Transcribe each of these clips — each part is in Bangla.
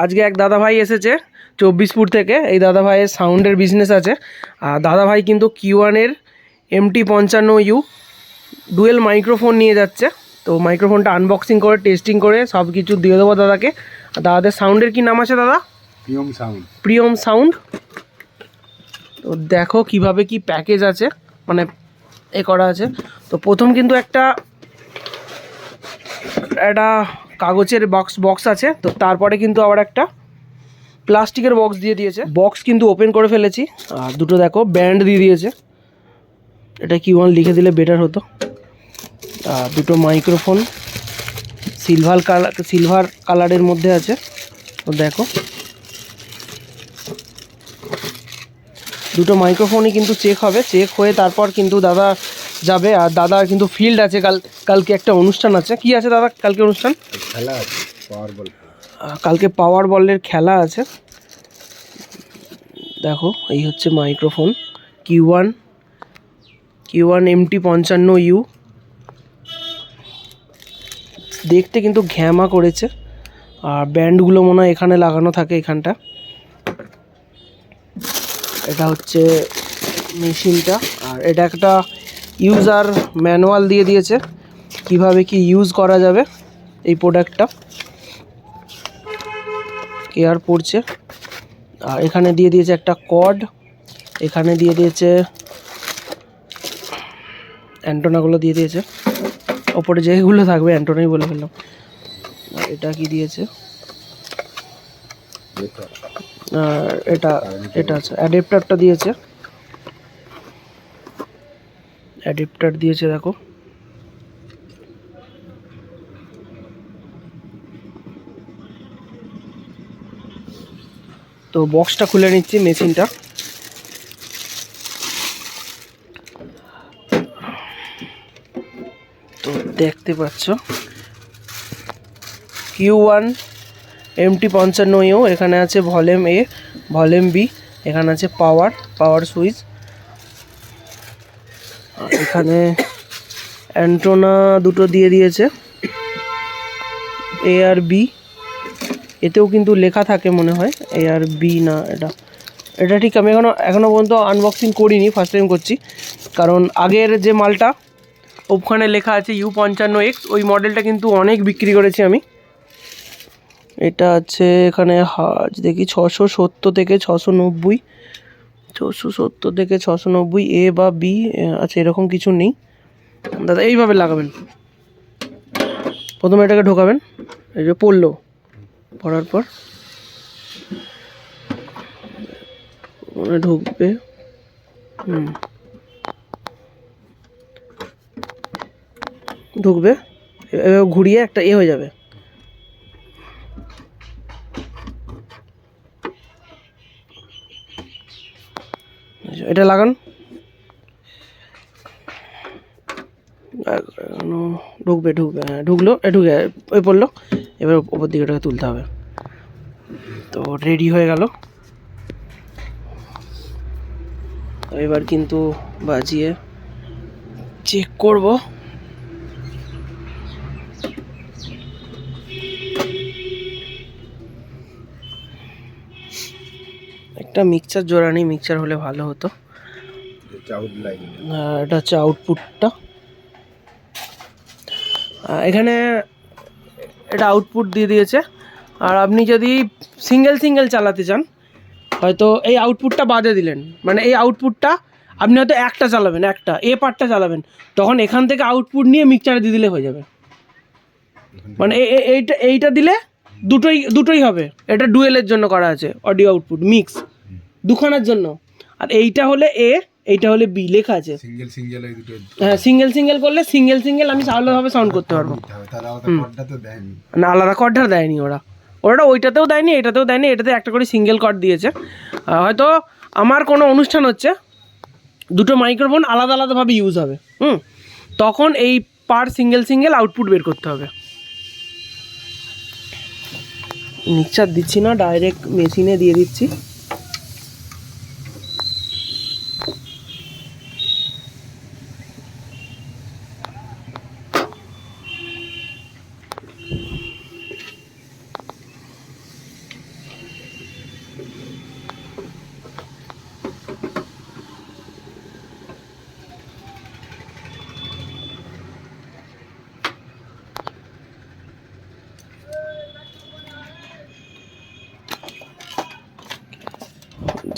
আজকে এক দাদা ভাই এসেছে 24পুর থেকে। এই দাদা ভাইয়ের সাউন্ডের বিজনেস আছে। আর দাদা ভাই কিন্তু কিউ1-এর MT55U ডুয়েল মাইক্রোফোন নিয়ে যাচ্ছে। তো মাইক্রোফোনটা আনবক্সিং করে টেস্টিং করে সব কিছু দিয়ে দেবো দাদাকে। দাদাদের সাউন্ডের কি নাম আছে দাদা? প্রিয়ম সাউন্ড। প্রিয়ম সাউন্ড। তো দেখো কিভাবে কি প্যাকেজ আছে, মানে এ করা আছে। তো প্রথম কিন্তু একটা কাগজের বক্স আছে। তো তারপরে কিন্তু আবার একটা প্লাস্টিকের বক্স দিয়ে দিয়েছে। বক্স কিন্তু ওপেন করে ফেলেছি। আর দুটো দেখো ব্যান্ড দিয়ে দিয়েছে। এটা কিউ1 লিখে দিলে বেটার হতো। আর দুটো মাইক্রোফোন সিলভার কালারের মধ্যে আছে। তো দেখো দুটো মাইক্রোফোনই কিন্তু চেক হবে, চেক হয়ে তারপর কিন্তু দাদা যাবে। আর দাদার কিন্তু ফিল্ড আছে, কালকে একটা অনুষ্ঠান আছে। কি আছে দাদা কালকে অনুষ্ঠান? খেলা আছে, পাওয়ার বল। কালকে পাওয়ার বলের খেলা আছে। দেখো এই হচ্ছে মাইক্রোফোন কিউ1 MT55U। দেখতে কিন্তু ঘ্যামা করেছে। আর ব্যান্ডগুলো মনে হয় এখানে লাগানো থাকে, এখানটা। এটা হচ্ছে মেশিনটা। আর এটা একটা ইউজার ম্যানুয়াল দিয়ে দিয়েছে কিভাবে কি ইউজ করা যাবে এই প্রোডাক্টটা। কেয়ার পড়ছে। আর এখানে দিয়ে দিয়েছে একটা কর্ড, এখানে দিয়ে দিয়েছে অ্যান্টোনাগুলো দিয়ে দিয়েছে। ওপরে যেগুলো থাকবে অ্যান্টোনাই বলে ফেললাম। এটা কি দিয়েছে? এটা আছে অ্যাডাপ্টারটা দিয়েছে। অ্যাডাপ্টার দিয়েছে দেখো। তো বক্সটা খুলে নিচ্ছি মেশিনটা। তো দেখতে পাচ্ছ কিউ1 MT55U। এখানে আছে ভলিউম A, ভলিউম B, এখানে আছে পাওয়ার সুইচ। এখানে অ্যান্টোনা দুটো দিয়ে দিয়েছে, A আর B। এতেও কিন্তু লেখা থাকে মনে হয় A আর B না। এটা ঠিক আমি এখনও পর্যন্ত আনবক্সিং করিনি, ফার্স্ট টাইম করছি। কারণ আগের যে মালটা ওখানে লেখা আছে U55X, ওই মডেলটা কিন্তু অনেক বিক্রি করেছি আমি। এটা আছে এখানে দেখি 670 থেকে 690, 670 থেকে 690 A বা B আছে, এরকম কিছু নেই দাদা। এইভাবে লাগাবেন, প্রথমে এটাকে ঢোকাবেন। এই যে পড়লো, পড়ার পর ঢুকবে। ঢুকবে, এবার ঘুরিয়ে একটা হয়ে যাবে। এটা লাগান। ঢুকবে হ্যাঁ ঢুকলো, ঢুকে ওই পড়লো। এবার ওপর দিকে ওটাকে তুলতে হবে। তো রেডি হয়ে গেল। এবার কিন্তু বাজিয়ে চেক করব। একটা মিক্সচার জোড়া নেই, মিক্সচার হলে ভালো হতো। এটা হচ্ছে আউটপুটটা। এখানে এটা আউটপুট দিয়ে দিয়েছে। আর আপনি যদি সিঙ্গেল চালাতে চান, হয়তো এই আউটপুটটা বাদে দিলেন, মানে এই আউটপুটটা আপনি হয়তো একটা চালাবেন, একটা পার্টটা চালাবেন, তখন এখান থেকে আউটপুট নিয়ে মিক্সচারে দিয়ে দিলে হয়ে যাবে। মানে এইটা দিলে দুটোই হবে। এটা ডুয়েলের জন্য করা আছে, অডিও আউটপুট মিক্স দুখানার জন্য। আর এইটা হলে এইটা হলে বি লেখা আছে। হ্যাঁ, সিঙ্গেল করলে সিঙ্গেল আমি আলাদাভাবে সাউন্ড করতে পারবো। না, আলাদা কর্ডটা দেয়নি ওরা ওইটাতেও দেয়নি, এটাতেও দেয়নি। এটাতে একটা করে সিঙ্গেল কর্ড দিয়েছে। হয়তো আমার কোনো অনুষ্ঠান হচ্ছে, দুটো মাইক্রোফোন আলাদাভাবে ইউজ হবে, তখন এই পার সিঙ্গেল আউটপুট বের করতে হবে। মিক্সচার দিচ্ছি না, ডাইরেক্ট মেশিনে দিয়ে দিচ্ছি।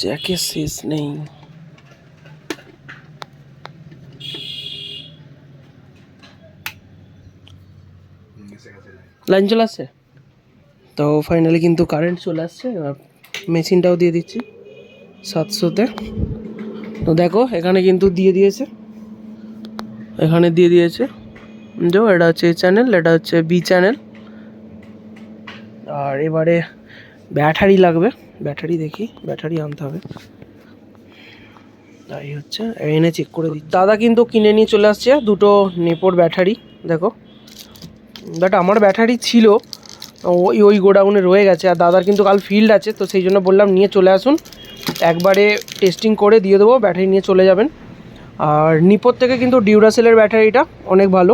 জ্যাকে শেষ নেই। লাইন চলে আসছে, তো ফাইনালি কিন্তু কারেন্ট চলে আসছে। এবার মেশিনটাও দিয়ে দিচ্ছি 700-তে। তো দেখো এখানে কিন্তু দিয়ে দিয়েছে, এখানে দিয়ে দিয়েছে যে এটা হচ্ছে এ চ্যানেল, এটা হচ্ছে বি চ্যানেল। আর এবারে ব্যাটারি লাগবে, ব্যাটারি দেখি, ব্যাটারি আনতে হবে। তাই হচ্ছে এনে চেক করে দিই। দাদা কিন্তু কিনে নিয়ে চলে আসছে দুটো নেপোর ব্যাটারি। দেখো বাট আমার ব্যাটারি ছিল ওই গোডাউনে রয়ে গেছে, আর দাদার কিন্তু কাল ফিল্ড আছে, তো সেই জন্য বললাম নিয়ে চলে আসুন, একবারে টেস্টিং করে দিয়ে দেবো, ব্যাটারি নিয়ে চলে যাবেন। আর নিপোর থেকে কিন্তু ডিউরাসেলের ব্যাটারিটা অনেক ভালো।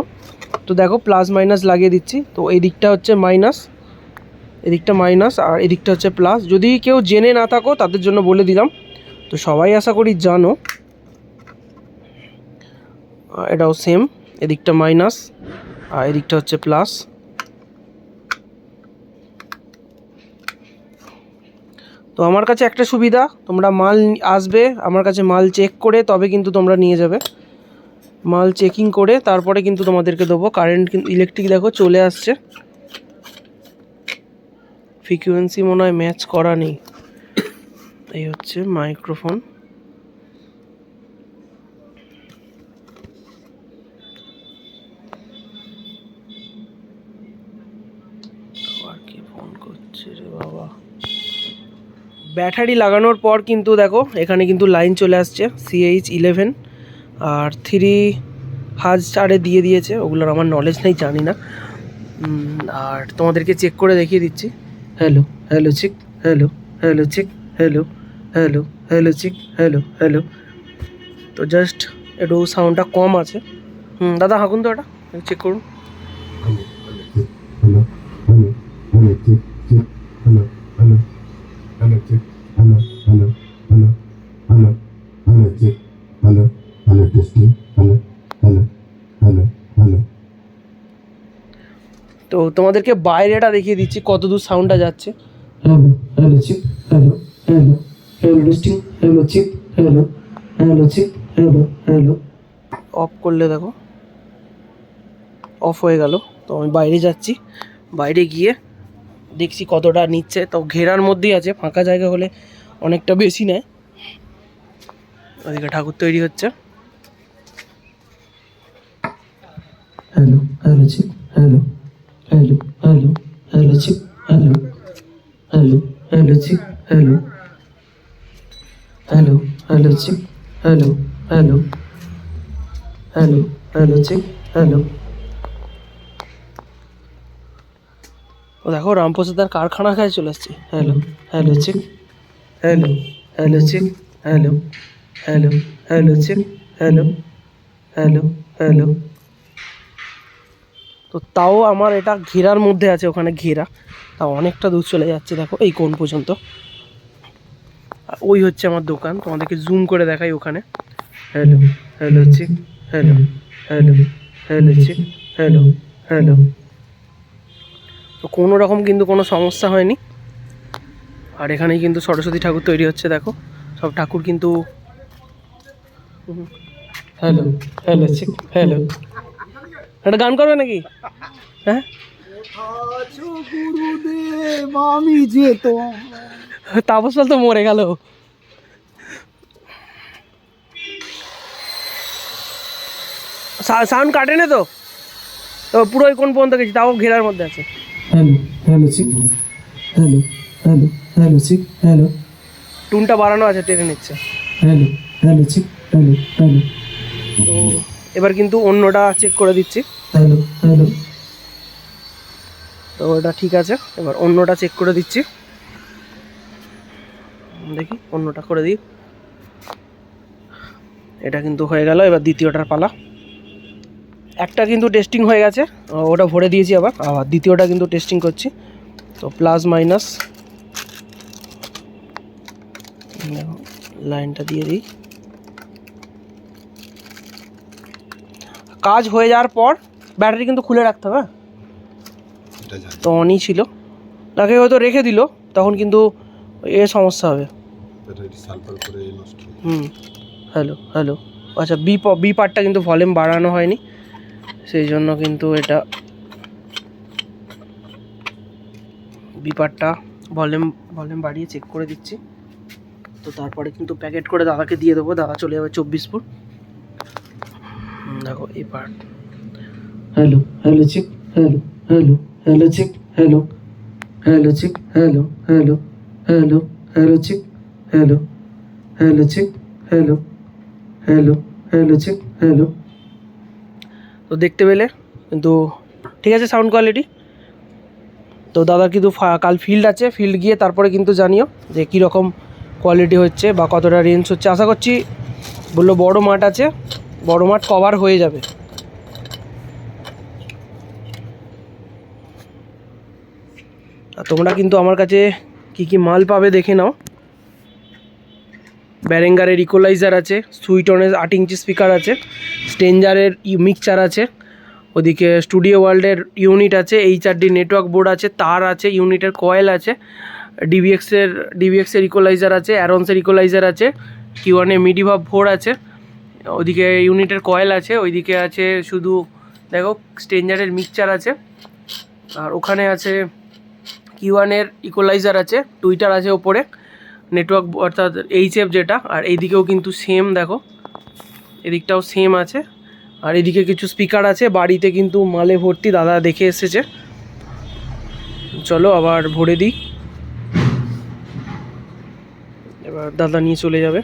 তো দেখো প্লাস মাইনাস লাগিয়ে দিচ্ছি। তো এই দিকটা হচ্ছে মাইনাস, এদিকটা মাইনাস, আর এদিকটা হচ্ছে প্লাস। যদি কেউ জেনে না থাকো তাদের জন্য বলে দিলাম, তো সবাই আশা করি জানো। এটাও সেম, এদিকটা মাইনাস আর এদিকটা হচ্ছে প্লাস। তো আমার কাছে একটা সুবিধা, তোমরা মাল আসবে আমার কাছে, মাল চেক করে তবে কিন্তু তোমরা নিয়ে যাবে। মাল চেকিং করে তারপরে কিন্তু তোমাদেরকে দেবো। কারেন্ট কিন্তু ইলেকট্রিক দেখো চলে আসছে, ফ্রিকোয়েন্সি মনে হয় ম্যাচ করা নেই। এই হচ্ছে মাইক্রোফোন। আর কি ফোন করছে রে বাবা। ব্যাটারি লাগানোর পর কিন্তু দেখো এখানে কিন্তু লাইন চলে আসছে CH11 আর 3000 দিয়ে দিয়েছে, ওগুলোর আমার নলেজ নেই, জানি না। আর তোমাদেরকে চেক করে দেখিয়ে দিচ্ছি। Hello hello check, hello hello check, hello hello hello check, hello hello. তো জাস্ট একটু সাউন্ডটা কম আছে। দাদা হাঁকুন তো, এটা চেক করুন। Hello hello hello check check, hello hello hello check, hello hello hello hello hello check, hello hello testing, hello hello hello hello. তো তোমাদেরকে বাইরেটা দেখিয়ে দিচ্ছি কত দূর সাউন্ডটা যাচ্ছে। Hello hello check, hello hello hello testing, hello check, hello hello check, hello hello. Off করলে দেখো অফ হয়ে গেল। তো আমি বাইরে যাচ্ছি, বাইরে গিয়ে দেখছি কতটা নিচ্ছে। তো ঘেরার মধ্যেই আছে, ফাঁকা জায়গা হলে অনেকটা বেশি নেয়। ওদিকে ঠাকুর তৈরি হচ্ছে। Hello hello check, hello hello hello hello check, hello hello hello check, hello hello hello check, hello hello hello hello check, hello. ও দেখো রামপ্রসাদার কারখানা কাছে চলে আসছে। Hello hello check, hello hello check, hello hello hello check, hello hello hello. তো তাও আমার এটা ঘেরার মধ্যে আছে, ওখানে ঘেরা, তাও অনেকটা দূর চলে যাচ্ছে। দেখো এই কোণ পর্যন্ত। আর ওই হচ্ছে আমার দোকান, তোমাদেরকে জুম করে দেখাই ওখানে। Hello hello check, hello hello hello check, hello hello. তো কোনো রকম কিন্তু কোনো সমস্যা হয়নি। আর এখানেই কিন্তু সরস্বতী ঠাকুর তৈরি হচ্ছে, দেখো সব ঠাকুর কিন্তু। Hello hello check, hello. একটা গান করবে নাকি? হ্যাঁ গুরুদেব আমি যেত। তাপস পাল তো মরে গেল। সাউন্ড কাটে না তো, তো পুরো কোন পর্যন্ত গেছি, তাও ঘেরার মধ্যে আছে। Hello hello check, hello hello hello check, hello. টুনটা বাড়ানো আছে, টেনে নিচ্ছে। Hello hello check, hello hello. তো এবার কিন্তু অন্যটা চেক করে দিচ্ছি। Hello hello. তো ওটা ঠিক আছে, এবার অন্যটা চেক করে দিচ্ছি। দেখি অন্যটা করে দিই। এটা কিন্তু হয়ে গেল, এবার দ্বিতীয়টার পালা। একটা কিন্তু টেস্টিং হয়ে গেছে, ওটা ভরে দিয়েছি, আবার দ্বিতীয়টা কিন্তু টেস্টিং করছি। তো প্লাস মাইনাস লাইনটা দিয়ে দিই। কাজ হয়ে যাওয়ার পর ব্যাটারি কিন্তু খুলে রাখতে হবে। তো অনই ছিল, তাকে হয়তো রেখে দিল, তখন কিন্তু সমস্যা হবে। ব্যাটারি সালফার করে নষ্ট হয়ে যায়। হ্যালো হ্যালো, আচ্ছা বি পার্টটা কিন্তু ভলিউম বাড়ানো হয়নি, সেই জন্য কিন্তু এটা বি পার্টটা ভলিউম বাড়িয়ে চেক করে দিচ্ছি। তো তারপরে কিন্তু প্যাকেট করে দাদাকে দিয়ে দেবো, দাদা চলে যাবে 24 ফুট। দেখো এই part, hello hello check, hello hello hello check, hello hello check, hello hello hello hello check, hello hello check, hello hello hello check, hello. তো দেখতে পেলে কিন্তু ঠিক আছে সাউন্ড কোয়ালিটি। তো দাদার কিন্তু কাল ফিল্ড আছে, ফিল্ড গিয়ে তারপরে কিন্তু জানিও যে কীরকম কোয়ালিটি হচ্ছে বা কতটা রেঞ্জ হচ্ছে। আশা করছি বললো বড় মাঠ আছে, বড় মাঠ কভার হয়ে যাবে। আর তোমরা কিন্তু আমার কাছে কি কি মাল পাবে দেখে নাও। ব্যারেঙ্গারের ইকোলাইজার আছে, সুইটনের 8 ইঞ্চি স্পিকার আছে, স্টেঞ্জারের মিক্সচার আছে, ওদিকে স্টুডিও ওয়ার্ল্ডের ইউনিট আছে, HRD নেটওয়ার্ক বোর্ড আছে, তার আছে, ইউনিটের কয়েল আছে, ডিভিএক্সের ইকোলাইজার আছে, অ্যারনসের ইকোলাইজার আছে, Q1 মিডিভাব 4 আছে, ওদিকে ইউনিটের কয়েল আছে, ওইদিকে আছে শুধু দেখো স্টেঞ্জারের মিক্সচার আছে, আর ওখানে আছে Q1 ইকোলাইজার আছে, টুইটার আছে ওপরে, নেটওয়ার্ক অর্থাৎ HF যেটা, আর এইদিকেও কিন্তু সেম দেখো, এদিকটাও সেম আছে, আর এদিকে কিছু স্পিকার আছে। বাড়িতে কিন্তু মালে ভর্তি, দাদা দেখে এসেছে। চলো আবার ভরে দিই, এবার দাদা নিয়ে চলে যাবে।